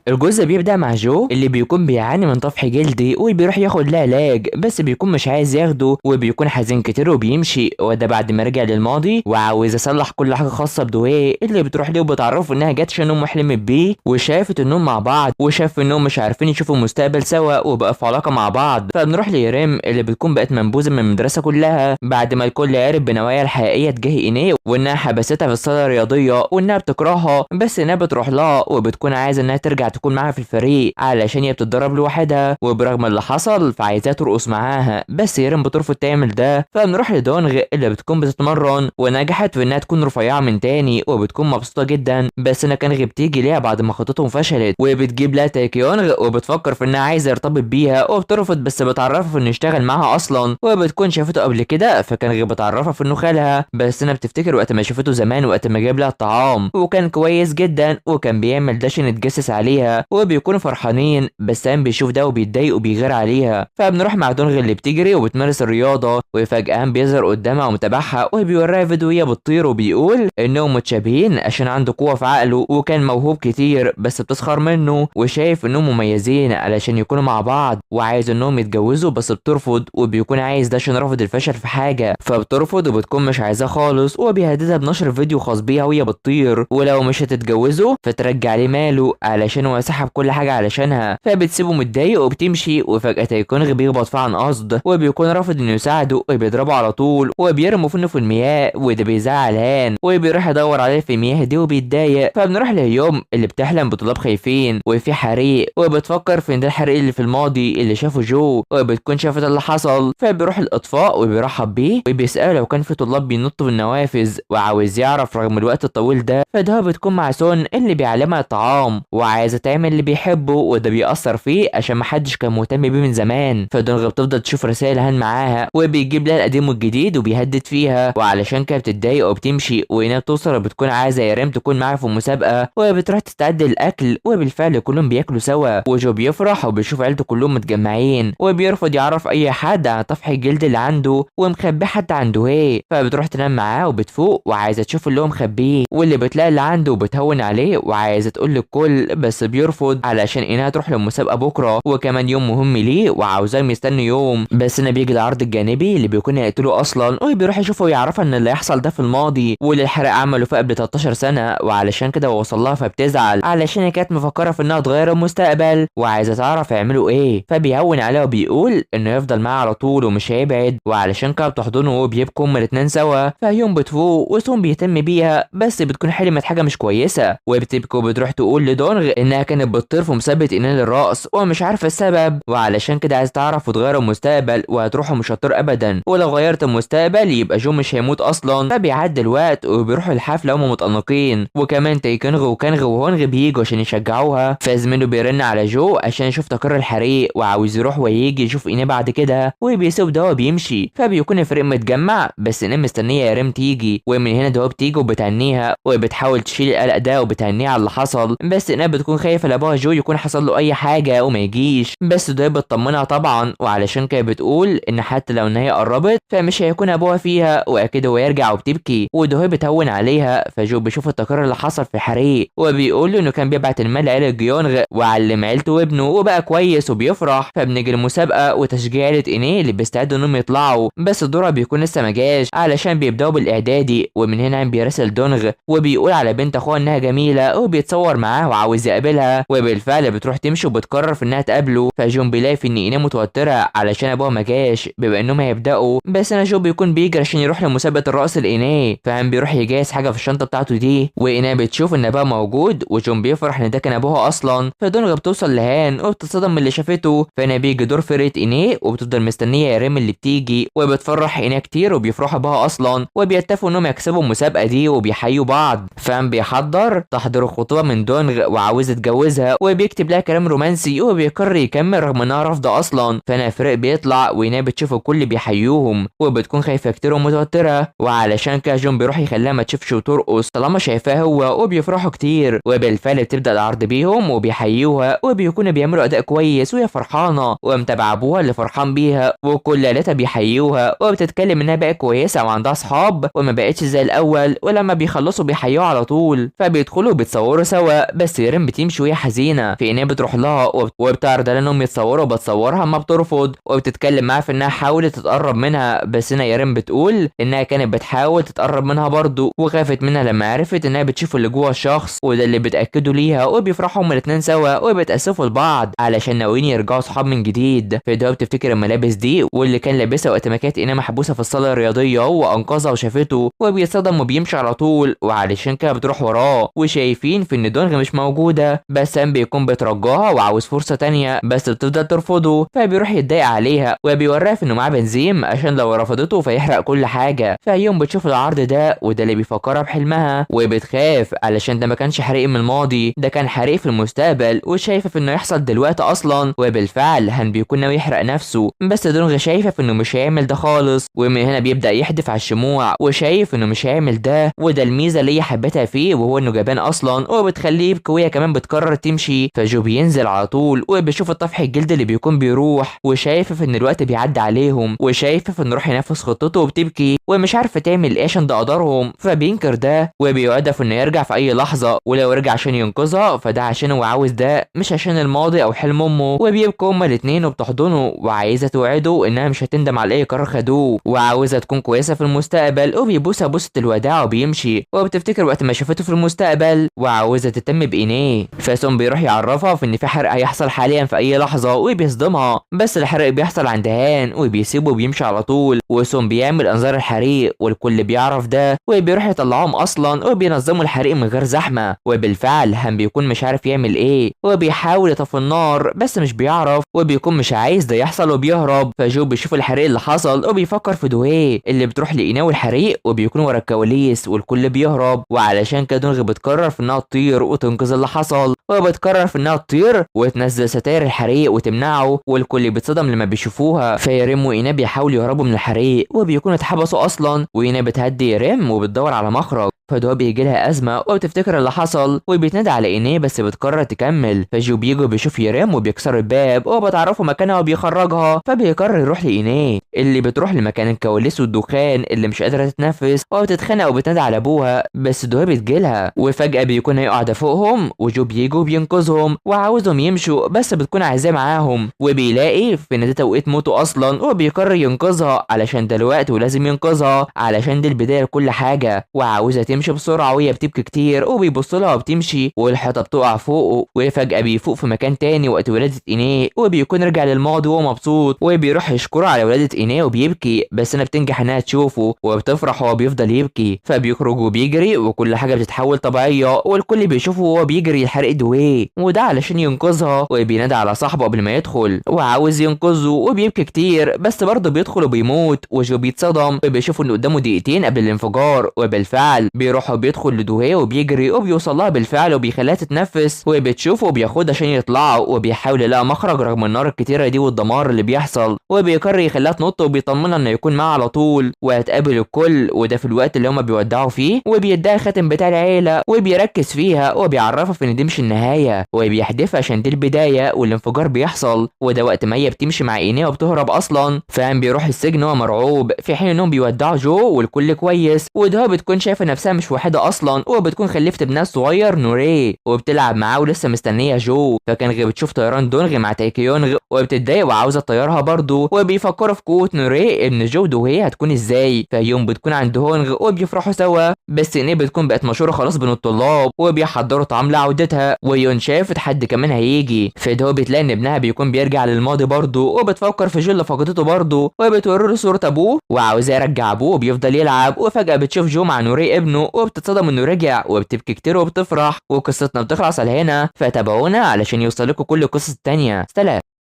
الجزء بيبدأ مع جو اللي بيكون بيعاني من طفح جلدي وبيروح ياخد له علاج، بس بيكون مش عايز ياخده وبيكون حزين كتير وبيمشي، وده بعد ما رجع للماضي وعاوز يصلح كل حاجة خاصة بدويه اللي بتروح ليه وبتعرفه انها جاتش انهم حلمت بيه وشافت انهم مع بعض وشاف انهم مش عارفين يشوفوا المستقبل سوا وبقى في علاقة مع بعض. فبنروح ليريم اللي بتكون بقت منبوذة من المدرسة كلها بعد ما الكل عرف بنوايا الحقيقية تجاه اينيه وانها حبستها في الصالة الرياضية وانها بتكرهها، بس انها بتروح لها وبتكون عايزة انها ترجع تكون معاها في الفريق علشان هي بتتدرب لوحدها، وبرغم اللي حصل فعايزاها ترقص معاها بس يرين بترفض تعمل ده. فبنروح لدونغ اللي بتكون بتتمرن ونجحت في انها تكون رفيعة من تاني وبتكون مبسوطة جدا، بس كانغ بتيجي ليها بعد ما خطتهم فشلت وبتجيب لها تايكيونغ وبتفكر في انها عايزة يرتبط بيها وبترفض، بس بتعرفها في انه يشتغل معاها اصلا وبتكون شافته قبل كده، فكانغ بتعرفها في انه خالها، بس انا بتفتكر وقت ما شافته زمان وقت ما جاب لها الطعام وكان كويس جدا وكان بيعمل ده عشان يتجسس عليها وبيكونوا فرحانين، بس سام بيشوف ده وبيتضايق وبيغير عليها. فبنروح مع دونغ اللي بتجري وبتمارس الرياضه وفجاه بيظهر قدامها ومتابعها وبيوريها فيديو وهي بتطير وبيقول انهم متشابهين عشان عنده قوه في عقله وكان موهوب كتير، بس بتسخر منه وشايف انهم مميزين علشان يكونوا مع بعض وعايز انهم يتجوزوا، بس بترفض وبيكون عايز ده عشان رافض الفشل في حاجه، فبترفض وبتكون مش عايزاه خالص وبيهددها بنشر فيديو خاص بيها وهي بتطير ولو مش هتتجوزه فترجع ليه ماله علشان هو سحب كل حاجه علشانها. فبتسيبه متضايق وبتمشي وفجاه تايكونغ بيخبط فيها عن قصد وبيكون رافض انه يساعده وبيضربه على طول وبيرموا فيه في المياه وده بيزعل هان وبيروح يدور عليه في المياه دي وبيتضايق. فبنروح لهيوم اللي بتحلم بطلاب خايفين وفي حريق وبتفكر في ان ده الحريق اللي في الماضي اللي شافه جو وبتكون شافت اللي حصل، فبيروح الاطفاء وبيرحب بيه وبيسأله لو كان في طلاب بينطوا بالنوافذ وعاوز يعرف رغم الوقت الطويل ده، فده بتكون مع سون اللي بيعلمها الطعام وعايزه تعمل اللي بيحبه وده بيأثر فيه عشان محدش كان مهتم بيه من زمان. فدونغ بتفضل تشوف رسائل هان معاها وبيجيب لها القديم والجديد وبيهدد فيها وعلشان كده بتتضايق وبتمشي وهنا بتوصل وبتكون عايزه ياريم تكون معاها في المسابقه وبتروح تستعد للاكل وبالفعل كلهم بياكلوا سوا وجو بيفرح وبيشوف عيلته كلهم متجمعين وبيرفض يعرف اي حد عن طفح الجلد اللي عنده ومخبيه حتى عنده هي، فبتروح تنام معاه وبتفوق وعايزه تشوف اللي هو مخبيه واللي بتلاقي اللي عنده وبتهون عليه وعايزه تقول للكل، بس بيرفض علشان انها تروح للمسابقه بكره وكمان يوم مهم ليه وعاوزاهم يستنوا يوم، بس انا بيجي العرض الجانبي اللي بيكون هيقتله اصلا وبيروح يشوفه ويعرفها ان اللي هيحصل ده في الماضي واللي الحرق عمله في قبل 13 سنه وعلشان كده وصل لها، فبتزعل علشان هي كانت مفكره في انها تغير المستقبل وعايزه تعرف يعملوا ايه، فبيهون عليها وبيقول انه يفضل معاها على طول ومش هيبعد وعلشان كده بتحضنه وبيبكوا هما الاتنين سوا. فيوم بتفوق وسون بيهتم بيها بس بتكون حلمت حاجه مش كويسه وبتبكي وبتروح تقول لدونغ انها كانت بتطير في مسابقه اينان للرقص ومش عارفه السبب وعلشان كده عايز تعرف وتغير المستقبل وهتروح ومش هتطير ابدا ولو غيرت المستقبل يبقى جو مش هيموت اصلا. فبيعدي الوقت وبيروحوا الحفله هما متأنقين وكمان تايكونغ وكانغ وهونغ بييجوا عشان يشجعوها، فزميله بيرن على جو عشان يشوف تكرر الحريق وعاوز يروح ويجي يشوف اينيه بعد كده وبيسيب ده وبيمشي، فبيكون الفريق متجمع بس اينيه مستنيه يا ريم تيجي ومن هنا ده بتيجي وبتهنيها وبتحاول تشيل القلق ده وبتهنيها على اللي حصل، بس اينيه بتكون خايفه لابوها جو يكون حصل له اي حاجه وما يجيش، بس ده بتطمنها طبعا وعلشان كده بتقول ان حتى لو ان هي قربت فمش هيكون ابوها فيها واكيد هو يرجع وبتبكي وده بتهون عليها. فجو بيشوف التكرر اللي حصل في الحريق وبيقول له انه كان بيبعت المال لعيله جيونغ وعلم عيلته وابنه وبقى كويس وبيفرح. فبنيجي المسابقه وتشجيع عيله اينيه اللي بيستعدوا انهم يطلعوا بس دورها بيكون لسه ما جاش علشان بيبداوا بالاعدادي، ومن هنا بيراسل دونغ وبيقول على بنت اخوها انها جميله وبيتصور معاها وعاوز يقابلها وبالفعل بتروح تمشي وبتقرر في انها تقابله. فجون بيلاقي في ان اينيه متوتره علشان ابوها ما جاش بما انهم هيبداوا، بس انا جو بيكون بيجري عشان يروح لمسابقه الرقص لاينيه، فهم بيروح يجهز حاجه في الشنطه بتاعته دي واينيه بتشوف ان ابوها موجود وجون بيفرح ان ده كان ابوها اصلا. فدونغ بتوصل لهان وبتتصدم من اللي شافته، فهنا بيجي دور فرقه اينيه وبتفضل مستنيه يا ريم اللي بتيجي وبتفرح اينيه كتير وبيفرحوا بها اصلا وبيتفقوا انهم يكسبوا المسابقه دي وبيحيوا بعض. فهم بيحضر تحضير الخطوبه من دونغ وعاوز يتجوزها وبيكتب لها كلام رومانسي وبيقرر يكمل رغم انها رافضه اصلا. فهنا الفريق بيطلع واينيه بتشوف الكل بيحيوهم وبتكون خايفه كتير ومتوتره وعلشان كده جون بيروح يخليها ما تشوفش وترقص طالما شايفاه هو وبيفرحوا كتير وبالفعل بتبدا العرض بيهم وبيحيوها وبيكونوا بيعملوا اداء كويس وهي فرحانه ومتابعه ابوها اللي فرحان بيها وكل ليلتها بيحيوها وبتتكلم انها بقت كويسه وعندها اصحاب وما بقتش زي الاول ولما بيخلصوا بيحيوها على طول. فبيدخلوا وبيتصوروا سوا بس ريم بتمشي بتمشي وهي حزينه في إنها بتروح لها وبتعرض عليها انهم يتصوروا وبتصورها ما بترفض وبتتكلم معاها في انها حاولت تتقرب منها بس هنا يارين بتقول انها كانت بتحاول تتقرب منها برضه وخافت منها لما عرفت انها بتشوف اللي جوه الشخص وده اللي بتاكده ليها وبيفرحوا هما الاتنين سوا وبيتاسفوا لبعض علشان ناويين يرجعوا صحاب من جديد. فدهو بتفتكر الملابس دي واللي كان لابسها وقت ما كانت إينا محبوسه في الصاله الرياضيه وانقذها وشافته وبيتصدم وبيمشي على طول وعلشان كده بتروح وراه وشايفين في ان دونغ مش موجوده بس سام بيكون بيترجاها وعاوز فرصه تانية بس بتفضل ترفضه فبيروح يتضايق عليها وبيوريها في انه معاه بنزين عشان لو رفضته فيحرق كل حاجه. فيوم بتشوف العرض ده وده اللي بيفكرها بحلمها وبتخاف علشان ده ما كانش حريق من الماضي ده كان حريق في المستقبل وشايفه في انه يحصل دلوقتي اصلا وبالفعل هان بيكون ناوي يحرق نفسه بس دونغ شايفه في انه مش هيعمل ده خالص ومن هنا بيبدا يحدف على الشموع وشايف انه مش هيعمل ده وده الميزه اللي هي حبتها فيه وهو انه جبان اصلا وبتخليه يبكي وهي كمان بتقرر تمشي. فجو بينزل على طول وبيشوف الطفح الجلد اللي بيكون بيروح وشايفه في ان الوقت بيعدي عليهم وشايفه في انه يروح ينفذ خطته وبتبكي ومش عارفه تعمل ايه عشان ده قدرهم فبينكر ده وبيوعدها في انه يرجع في اي لحظه ولو رجع عشان ينقذها فده عشان هو عاوز ده مش عشان الماضي او حلم امه. وبيبكوا هما الاتنين وبتحضنه وعايزه توعده انها مش هتندم على اي قرار خدوه وعاوزه تكون كويسه في المستقبل وبيبوسها بوسه الوداع وبيمشي وبتفتكر وقت ما شافته في المستقبل وعاوزه تهتم بإينيه. فسون بيروح يعرفها في ان في حرق هيحصل حاليا في اي لحظه وبيصدمها بس الحرق بيحصل عند هان وبيسيبه وبيمشي على طول وسون بيعمل انذار الحريق والكل بيعرف ده وبيروح يطلعهم اصلا وبينظموا الحريق من غير زحمه وبالفعل هان بيكون مش عارف يعمل ايه وبيحاول يطفي النار بس مش بيعرف وبيكون مش عايز ده يحصل وبيهرب. فجو بيشوف الحريق اللي حصل وبيفكر في دوهيه اللي بتروح لإيناه والحريق وبيكون ورا الكواليس والكل بيهرب وعلشان كده دونغ بتقرر في انها تطير وتنقذ اللي حصل وبتقرر في انها تطير وتنزل ستاير الحريق وتمنعه والكل بيتصدم لما بيشوفوها. فيريم وإيناه بيحاولوا يهربوا من الحريق وبيكونوا اتحبسوا اصلا وإيناه بتهدي يريم وبتدور على مخرج. فدو بيجي لها ازمه وبتفتكر اللي حصل وبيتنادى على اينيه بس بتقرر تكمل. فجو بيجي بيشوف يريم وبيكسر الباب وبتعرفه مكانها وبيخرجها فبيقرر يروح لاينيه اللي بتروح لمكان الكواليس والدخان اللي مش قادره تتنفس وبتتخانق وبتنادى على ابوها بس دو بتجيلها وفجاه بيكون هي قاعده فوقهم وجو بيجي وبينقذهم وعاوزهم يمشوا بس بتكون عايزاه معاهم وبيلاقي في ان ده توقيت موته اصلا وبيقرر ينقذها علشان ده الوقت ولازم ينقذها علشان دي البدايه لكل حاجه وعاوزه تمشي بسرعه وهي بتبكي كتير وبيبص لها وبتمشي والحيطه بتقع فوقه وفجاه بيفوق في مكان تاني وقت ولاده اينيه وبيكون رجع للماضي وهو مبسوط وبيروح يشكره على ولاده اينيه وبيبكي بس انا بتنجح انها تشوفه وبتفرح وهو بيفضل يبكي. فبيخرج وبيجري وكل حاجه بتتحول طبيعيه والكل بيشوفه وهو بيجري يحرق دويه وده علشان ينقذها وبينادي على صاحبه قبل ما يدخل وعاوز ينقذه وبيبكي كتير بس برضه بيدخل وبيموت وجو بيتصدم وبيشوف ان قدامه دقيقتين قبل الانفجار وبالفعل بيروح وبيدخل لدوهيه وبيجري وبيوصل لها بالفعل وبيخليها تتنفس وبتشوفه وبياخدها عشان يطلعوا وبيحاول يلاقي مخرج رغم النار الكتيره دي والدمار اللي بيحصل وبيقرر يخليها تنط وبيطمنها انه يكون معاها على طول وهتقابل الكل وده في الوقت اللي هما بيودعوا فيه وبيديها الخاتم بتاع العيله وبيركز فيها وبيعرفها في ان دي مش النهايه وبيحدفها عشان دي البدايه والانفجار بيحصل وده وقت ما هي بتمشي مع اينيه وبتهرب اصلا. فهم بيروح السجن وهو مرعوب في حين انهم بيودعوا جو والكل كويس وده بتكون شايفه نفسها مش وحيده اصلا وبتكون خلفت ابنها الصغير نوري وبتلعب معاه ولسه مستنيه جو. فكان بتشوف طيران دونغ مع تايكيونغ وبتتضايق وعاوزه تطيرها برضه وبيفكروا في قوه نوري ابن جو دوهيه هتكون ازاي. فيوم بتكون عند هونغ وبيفرحوا سوا بس اينيه بتكون بقت مشهوره خلاص بين الطلاب وبيحضروا طعام لعودتها ويون شافت حد كمان هيجي. فدهو بتلاقي ان ابنها بيكون بيرجع للماضي برضه وبتفكر في جو اللي فقدته برضه وبتوري له صوره ابوه وعاوزاه يرجع ابوه وبيفضل يلعب وفجاه بتشوف جو مع نوري ابنه وبتتصدم انه رجع وبتبكي كتير وبتفرح وقصتنا بتخلص على هنا. فتابعونا علشان يوصلكوا كل القصص التانية. سلام.